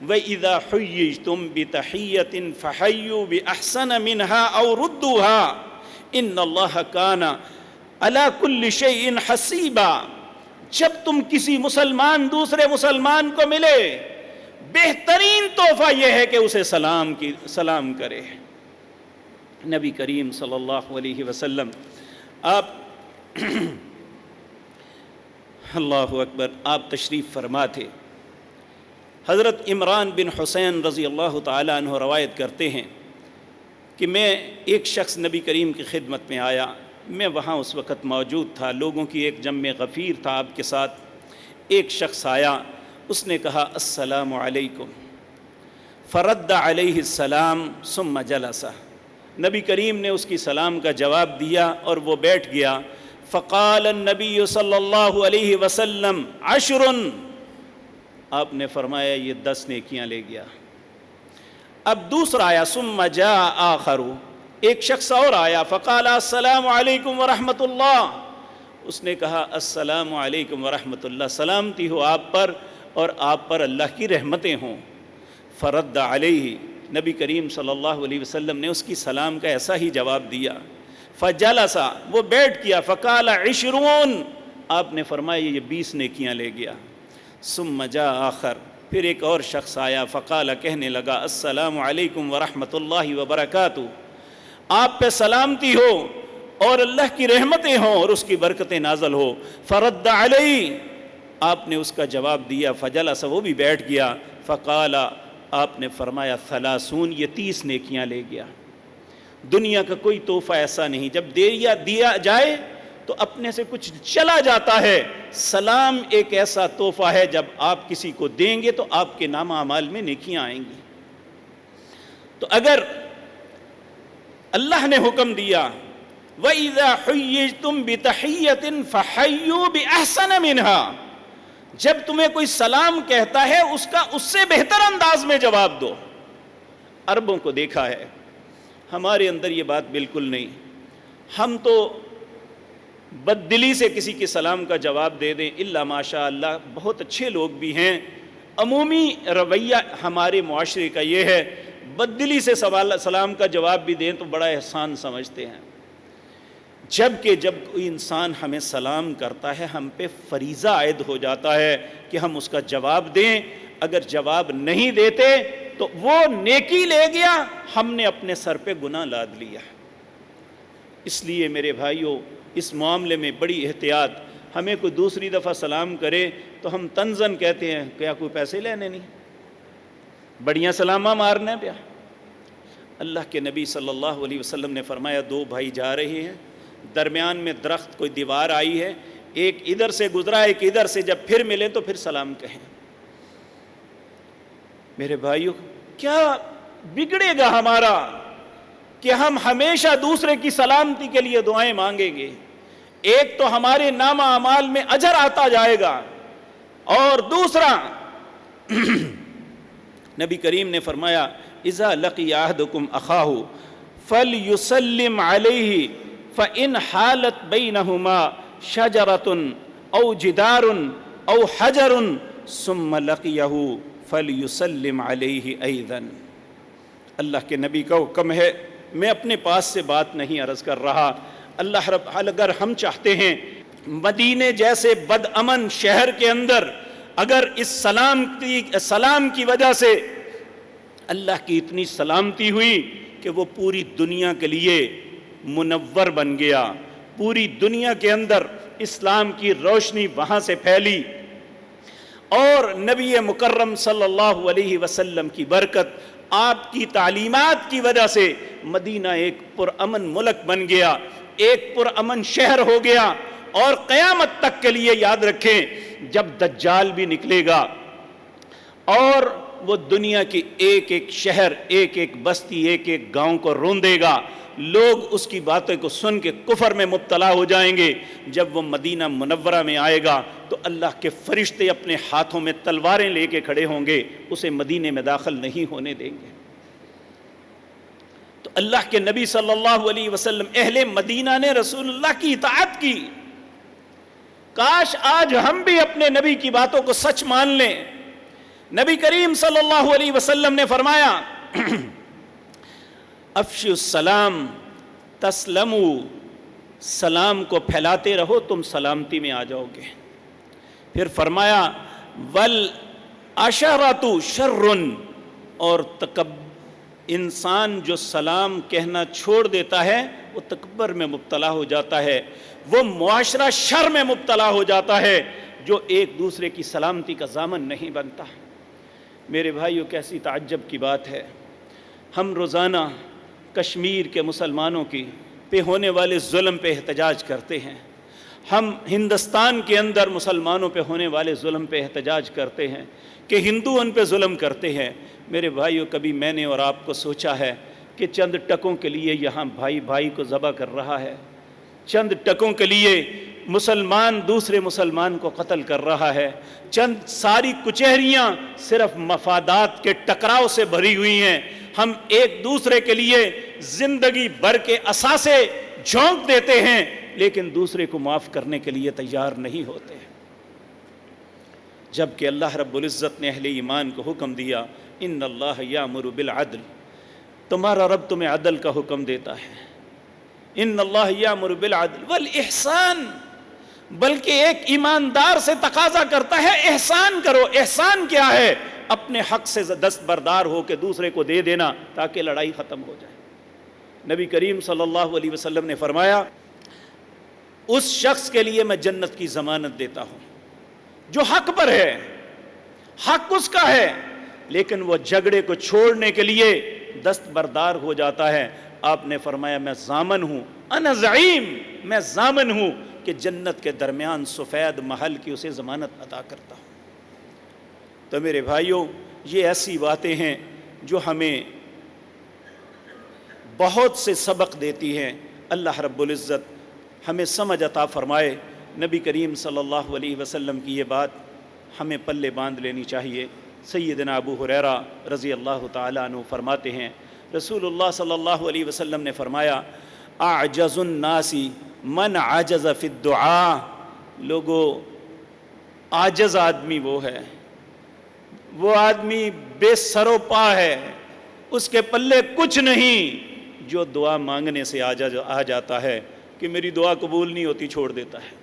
وَإِذَا حُيِّجْتُمْ بِتَحِيَّةٍ فَحَيُّوا بِأَحْسَنَ مِنْهَا أَوْ رُدُّوهَا إِنَّ اللَّهَ كَانَ عَلَى كُلِّ شَيْءٍ حَسِيبًا۔ جب تم کسی مسلمان دوسرے مسلمان کو ملے، بہترین تحفہ یہ ہے کہ اسے سلام کرے۔ نبی کریم صلی اللہ علیہ وسلم، آپ اللہ اکبر، آپ تشریف فرما تھے۔ حضرت عمران بن حسین رضی اللہ تعالیٰ عنہ روایت کرتے ہیں کہ میں ایک شخص نبی کریم کی خدمت میں آیا، میں وہاں اس وقت موجود تھا، لوگوں کی ایک جمع غفیر تھا آپ کے ساتھ۔ ایک شخص آیا، اس نے کہا السلام علیکم، فرد علیہ السلام ثم جلس، نبی کریم نے اس کی سلام کا جواب دیا اور وہ بیٹھ گیا۔ فقال النبی صلی اللہ علیہ وسلم 10، آپ نے فرمایا یہ 10 نیکیاں لے گیا۔ اب دوسرا آیا، ثم جاء آخر، ایک شخص اور آیا، فقال السلام علیکم ورحمۃ اللہ، اس نے کہا السلام علیکم ورحمۃ اللہ، سلامتی ہو آپ پر، اور آپ پر اللہ کی رحمتیں ہوں۔ فرد علیہ، نبی کریم صلی اللہ علیہ وسلم نے اس کی سلام کا ایسا ہی جواب دیا۔ فجلسا، وہ بیٹھ گیا۔ فقال 20، آپ نے فرمایا یہ 20 نیکیاں لے گیا۔ ثم جاء آخر، پھر ایک اور شخص آیا۔ فقال، کہنے لگا السلام علیکم ورحمۃ اللہ وبرکاتہ، آپ پہ سلامتی ہو اور اللہ کی رحمتیں ہوں اور اس کی برکتیں نازل ہو۔ فرد علیہ، آپ نے اس کا جواب دیا۔ فجلس، وہ بھی بیٹھ گیا۔ فقال، آپ نے فرمایا 30، یہ 30 نیکیاں لے گیا۔ دنیا کا کوئی تحفہ ایسا نہیں جب دیا جائے تو اپنے سے کچھ چلا جاتا ہے۔ سلام ایک ایسا تحفہ ہے، جب آپ کسی کو دیں گے تو آپ کے نامہ اعمال میں نیکیاں آئیں گی۔ تو اگر اللہ نے حکم دیا وَإِذَا حُيِّجْتُمْ بِتَحِيَّةٍ فَحَيُّوا بِأَحْسَنَ مِنْهَا، جب تمہیں کوئی سلام کہتا ہے اس کا اس سے بہتر انداز میں جواب دو۔ عربوں کو دیکھا ہے، ہمارے اندر یہ بات بالکل نہیں۔ ہم تو بد دلی سے کسی کے سلام کا جواب دے دیں، الا ماشاء اللہ بہت اچھے لوگ بھی ہیں، عمومی رویہ ہمارے معاشرے کا یہ ہے، بد دلی سے سلام کا جواب بھی دیں تو بڑا احسان سمجھتے ہیں۔ جبکہ جب کوئی انسان ہمیں سلام کرتا ہے ہم پہ فریضہ عائد ہو جاتا ہے کہ ہم اس کا جواب دیں۔ اگر جواب نہیں دیتے تو وہ نیکی لے گیا، ہم نے اپنے سر پہ گناہ لاد لیا۔ اس لیے میرے بھائیوں، اس معاملے میں بڑی احتیاط۔ ہمیں کوئی دوسری دفعہ سلام کرے تو ہم طنزاً کہتے ہیں کیا کوئی پیسے لینے نہیں، بڑیاں سلامہ مارنے پہ۔ اللہ کے نبی صلی اللہ علیہ وسلم نے فرمایا 2 بھائی جا رہے ہیں، درمیان میں درخت کوئی دیوار آئی ہے، ایک ادھر سے گزرا ایک ادھر سے، جب پھر ملیں تو پھر سلام کہیں۔ میرے بھائیوں، کیا بگڑے گا ہمارا کہ ہم ہمیشہ دوسرے کی سلامتی کے لیے دعائیں مانگیں گے؟ ایک تو ہمارے نامہ اعمال میں اجر آتا جائے گا، اور دوسرا نبی کریم نے فرمایا اذا لقی احدکم اخاہ فلیسلم علیہ فإن حالت بینہما شجرۃ او جدار او حجر ثم لقیہ فلیسلم علیہ ایضا۔ اللہ کے نبی کا حکم ہے، میں اپنے پاس سے بات نہیں عرض کر رہا۔ اللہ رب، اگر ہم چاہتے ہیں مدینے جیسے بد امن شہر کے اندر اگر اس سلام کی وجہ سے اللہ کی اتنی سلامتی ہوئی کہ وہ پوری دنیا کے لیے منور بن گیا، پوری دنیا کے اندر اسلام کی روشنی وہاں سے پھیلی، اور نبی مکرم صلی اللہ علیہ وسلم کی برکت، آپ کی تعلیمات کی وجہ سے مدینہ ایک پرامن ملک بن گیا، ایک پرامن شہر ہو گیا۔ اور قیامت تک کے لیے یاد رکھیں، جب دجال بھی نکلے گا اور وہ دنیا کی ایک ایک شہر، ایک ایک بستی، ایک ایک گاؤں کو روندے گا، لوگ اس کی باتیں کو سن کے کفر میں مبتلا ہو جائیں گے۔ جب وہ مدینہ منورہ میں آئے گا تو اللہ کے فرشتے اپنے ہاتھوں میں تلواریں لے کے کھڑے ہوں گے، اسے مدینے میں داخل نہیں ہونے دیں گے۔ تو اللہ کے نبی صلی اللہ علیہ وسلم، اہل مدینہ نے رسول اللہ کی اطاعت کی۔ کاش آج ہم بھی اپنے نبی کی باتوں کو سچ مان لیں۔ نبی کریم صلی اللہ علیہ وسلم نے فرمایا افشوا السلام تسلموا، سلام کو پھیلاتے رہو تم سلامتی میں آ جاؤ گے۔ پھر فرمایا والعشرۃ شر، اور انسان جو سلام کہنا چھوڑ دیتا ہے وہ تکبر میں مبتلا ہو جاتا ہے، وہ معاشرہ شر میں مبتلا ہو جاتا ہے جو ایک دوسرے کی سلامتی کا ضامن نہیں بنتا۔ میرے بھائیو، کیسی تعجب کی بات ہے، ہم روزانہ کشمیر کے مسلمانوں کی پہ ہونے والے ظلم پہ احتجاج کرتے ہیں، ہم ہندوستان کے اندر مسلمانوں پہ ہونے والے ظلم پہ احتجاج کرتے ہیں کہ ہندو ان پہ ظلم کرتے ہیں۔ میرے بھائیو، کبھی میں نے اور آپ کو سوچا ہے کہ چند ٹکوں کے لیے یہاں بھائی بھائی کو ذبح کر رہا ہے، چند ٹکوں کے لیے مسلمان دوسرے مسلمان کو قتل کر رہا ہے، چند ساری کچہریاں صرف مفادات کے ٹکراؤ سے بھری ہوئی ہیں، ہم ایک دوسرے کے لیے زندگی بھر کے اثاثے جھونک دیتے ہیں لیکن دوسرے کو معاف کرنے کے لیے تیار نہیں ہوتے۔ جبکہ اللہ رب العزت نے اہل ایمان کو حکم دیا ان اللہ یامر بالعدل، تمہارا رب تمہیں عدل کا حکم دیتا ہے، ان اللہ یامر بالعدل والاحسان، بلکہ ایک ایماندار سے تقاضا کرتا ہے احسان کرو۔ احسان کیا ہے؟ اپنے حق سے دستبردار ہو کے دوسرے کو دے دینا تاکہ لڑائی ختم ہو جائے۔ نبی کریم صلی اللہ علیہ وسلم نے فرمایا اس شخص کے لیے میں جنت کی ضمانت دیتا ہوں جو حق پر ہے، حق اس کا ہے، لیکن وہ جھگڑے کو چھوڑنے کے لیے دستبردار ہو جاتا ہے۔ آپ نے فرمایا میں ضامن ہوں، انا زعیم، میں ضامن ہوں کہ جنت کے درمیان سفید محل کی اسے ضمانت عطا کرتا ہوں۔ تو میرے بھائیوں، یہ ایسی باتیں ہیں جو ہمیں بہت سے سبق دیتی ہیں۔ اللہ رب العزت ہمیں سمجھ عطا فرمائے۔ نبی کریم صلی اللہ علیہ وسلم کی یہ بات ہمیں پلے باندھ لینی چاہیے۔ سیدنا ابو ہریرہ رضی اللہ تعالیٰ عنہ فرماتے ہیں رسول اللہ صلی اللہ علیہ وسلم نے فرمایا اعجز الناس من عجز فی الدعاء، لوگو عاجز آدمی وہ آدمی بے سر و پا ہے، اس کے پلے کچھ نہیں، جو دعا مانگنے سے آ جاتا ہے کہ میری دعا قبول نہیں ہوتی چھوڑ دیتا ہے۔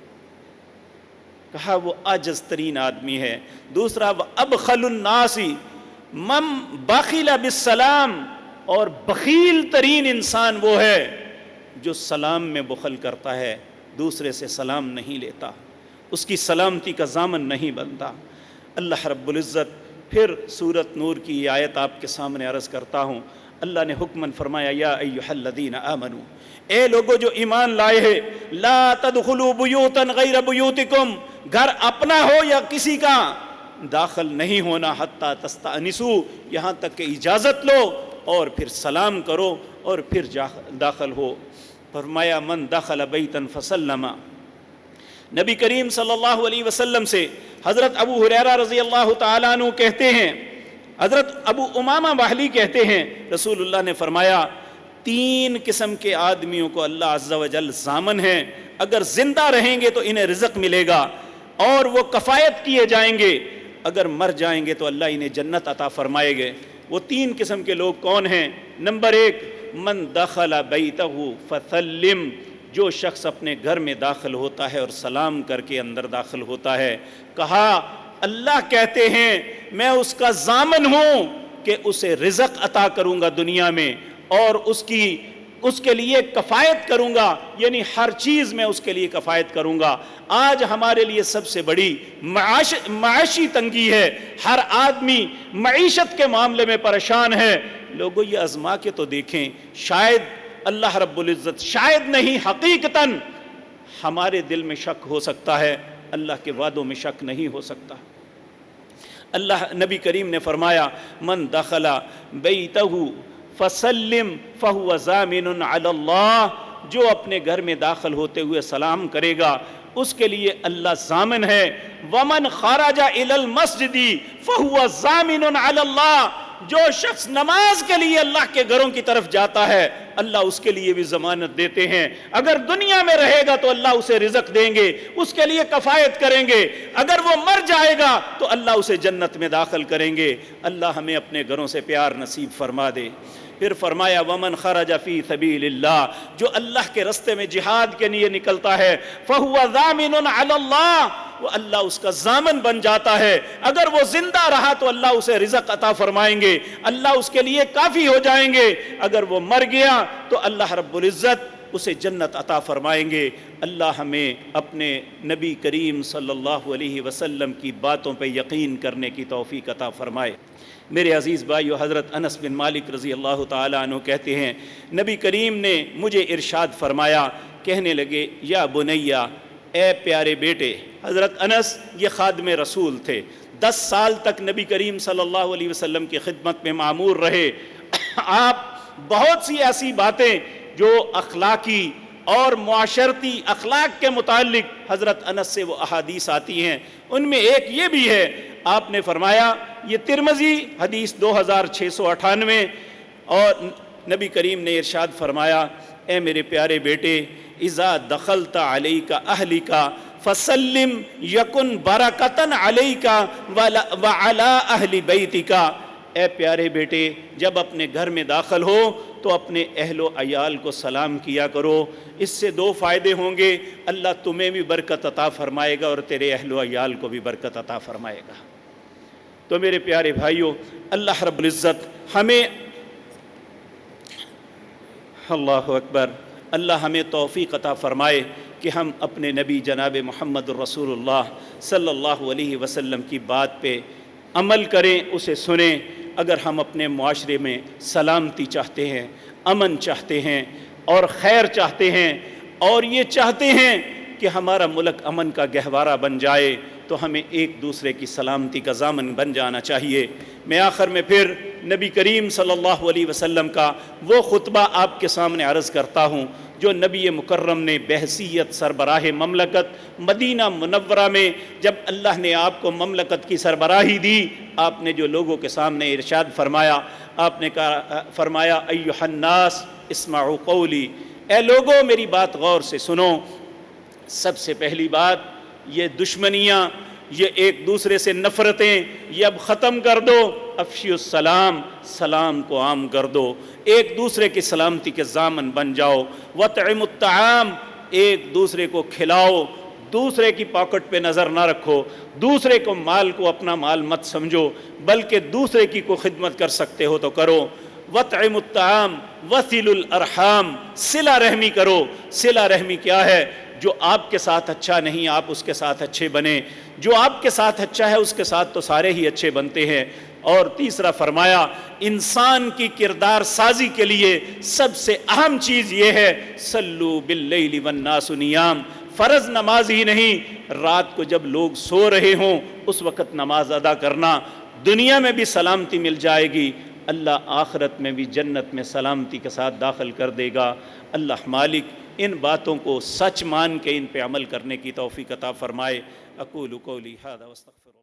کہا وہ عاجز ترین آدمی ہے۔ دوسرا وہ ابخل الناس من بخل بالسلام، اور بخیل ترین انسان وہ ہے جو سلام میں بخل کرتا ہے، دوسرے سے سلام نہیں لیتا، اس کی سلامتی کا ضامن نہیں بنتا۔ اللہ رب العزت پھر سورۃ نور کی یہ آیت آپ کے سامنے عرض کرتا ہوں۔ اللہ نے حکماً فرمایا یا ایھا الذین آمنو، اے لوگو جو ایمان لائے ہیں، لا تدخلوا بیوتا غیر بیوتکم، گھر اپنا ہو یا کسی کا داخل نہیں ہونا، حتی تستأنسوا، یہاں تک کہ اجازت لو اور پھر سلام کرو اور پھر داخل ہو۔ فرمایا من دخل بیتا فسلم، نبی کریم صلی اللہ علیہ وسلم سے حضرت ابو ہریرہ رضی اللہ تعالیٰ عنہ کہتے ہیں، حضرت ابو امامہ باہلی کہتے ہیں رسول اللہ نے فرمایا 3 قسم کے آدمیوں کو اللہ عز و جل ضامن ہیں، اگر زندہ رہیں گے تو انہیں رزق ملے گا اور وہ کفایت کیے جائیں گے، اگر مر جائیں گے تو اللہ انہیں جنت عطا فرمائے گے۔ وہ 3 قسم کے لوگ کون ہیں؟ نمبر 1 من دخل بیتہ فسلم، جو شخص اپنے گھر میں داخل ہوتا ہے اور سلام کر کے اندر داخل ہوتا ہے۔ کہا اللہ کہتے ہیں میں اس کا ضامن ہوں کہ اسے رزق عطا کروں گا دنیا میں اور اس کے لیے کفایت کروں گا، یعنی ہر چیز میں اس کے لیے کفایت کروں گا۔ آج ہمارے لیے سب سے بڑی معاشی تنگی ہے، ہر آدمی معیشت کے معاملے میں پریشان ہے۔ لوگوں یہ آزما کے تو دیکھیں، شاید اللہ رب العزت، شاید نہیں حقیقتاً ہمارے دل میں شک ہو سکتا ہے، اللہ کے وعدوں میں شک نہیں ہو سکتا۔ اللہ نبی کریم نے فرمایا من دخل بیتہ فسلم فہو ضامن علی اللہ، جو اپنے گھر میں داخل ہوتے ہوئے سلام کرے گا اس کے لیے اللہ ضامن ہے۔ ومن خرج الی المسجد فہو ضامن علی اللہ، جو شخص نماز کے لیے اللہ کے گھروں کی طرف جاتا ہے اللہ اس کے لیے بھی ضمانت دیتے ہیں، اگر دنیا میں رہے گا تو اللہ اسے رزق دیں گے، اس کے لیے کفایت کریں گے، اگر وہ مر جائے گا تو اللہ اسے جنت میں داخل کریں گے۔ اللہ ہمیں اپنے گھروں سے پیار نصیب فرما دے۔ پھر فرمایا ومن خرج فی سبیل اللہ، جو اللہ کے رستے میں جہاد کے لیے نکلتا ہے فہو ضامن علی اللہ، وہ اللہ اس کا ضامن بن جاتا ہے، اگر وہ زندہ رہا تو اللہ اسے رزق عطا فرمائیں گے، اللہ اس کے لیے کافی ہو جائیں گے، اگر وہ مر گیا تو اللہ رب العزت اسے جنت عطا فرمائیں گے۔ اللہ ہمیں اپنے نبی کریم صلی اللہ علیہ وسلم کی باتوں پہ یقین کرنے کی توفیق عطا فرمائے۔ میرے عزیز بھائیو، حضرت انس بن مالک رضی اللہ تعالیٰ عنہ کہتے ہیں نبی کریم نے مجھے ارشاد فرمایا، کہنے لگے یا بنیا، اے پیارے بیٹے۔ حضرت انس یہ خادم رسول تھے، 10 سال تک نبی کریم صلی اللہ علیہ وسلم کی خدمت میں معمور رہے۔ آپ بہت سی ایسی باتیں جو اخلاقی اور معاشرتی اخلاق کے متعلق حضرت انس سے وہ احادیث آتی ہیں، ان میں ایک یہ بھی ہے، آپ نے فرمایا، یہ ترمذی حدیث 2698، اور نبی کریم نے ارشاد فرمایا اے میرے پیارے بیٹے اذا دخلت علیک اہلک فسلم یکن برکتن علیکا وعلی اہل بیتکا، اے پیارے بیٹے جب اپنے گھر میں داخل ہو تو اپنے اہل و عیال کو سلام کیا کرو، اس سے دو فائدے ہوں گے، اللہ تمہیں بھی برکت عطا فرمائے گا اور تیرے اہل و عیال کو بھی برکت عطا فرمائے گا۔ تو میرے پیارے بھائیوں، اللہ رب العزت ہمیں، اللہ اکبر، اللہ ہمیں توفیق عطا فرمائے کہ ہم اپنے نبی جناب محمد رسول اللہ صلی اللہ علیہ وسلم کی بات پہ عمل کریں، اسے سنیں۔ اگر ہم اپنے معاشرے میں سلامتی چاہتے ہیں، امن چاہتے ہیں اور خیر چاہتے ہیں اور یہ چاہتے ہیں کہ ہمارا ملک امن کا گہوارہ بن جائے، تو ہمیں ایک دوسرے کی سلامتی کا ضامن بن جانا چاہیے۔ میں آخر میں پھر نبی کریم صلی اللہ علیہ وسلم کا وہ خطبہ آپ کے سامنے عرض کرتا ہوں جو نبی مکرم نے بحیثیت سربراہ مملکت مدینہ منورہ میں جب اللہ نے آپ کو مملکت کی سربراہی دی، آپ نے جو لوگوں کے سامنے ارشاد فرمایا، آپ نے فرمایا ایھا الناس اسمعوا قولی، اے لوگوں میری بات غور سے سنو۔ سب سے پہلی بات، یہ دشمنیاں، یہ ایک دوسرے سے نفرتیں، یہ اب ختم کر دو۔ افشی السلام، سلام کو عام کر دو، ایک دوسرے کی سلامتی کے ضامن بن جاؤ۔ وَطْعِمُوا الطَّعَامَ، ایک دوسرے کو کھلاؤ، دوسرے کی پاکٹ پہ نظر نہ رکھو، دوسرے کو مال کو اپنا مال مت سمجھو، بلکہ دوسرے کی کو خدمت کر سکتے ہو تو کرو۔ وَطْعِمُوا الطَّعَامَ وَصِلُوا الْأَرْحَامَ، صلہ رحمی کرو۔ صلہ رحمی کیا ہے؟ جو آپ کے ساتھ اچھا نہیں آپ اس کے ساتھ اچھے بنیں، جو آپ کے ساتھ اچھا ہے اس کے ساتھ تو سارے ہی اچھے بنتے ہیں۔ اور تیسرا فرمایا، انسان کی کردار سازی کے لیے سب سے اہم چیز یہ ہے، صلو باللیل والناس نیام، فرض نماز ہی نہیں، رات کو جب لوگ سو رہے ہوں اس وقت نماز ادا کرنا۔ دنیا میں بھی سلامتی مل جائے گی، اللہ آخرت میں بھی جنت میں سلامتی کے ساتھ داخل کر دے گا۔ اللہ مالک ان باتوں کو سچ مان کے ان پہ عمل کرنے کی توفیق عطا فرمائے۔ اقول قولی ھذا واستغفر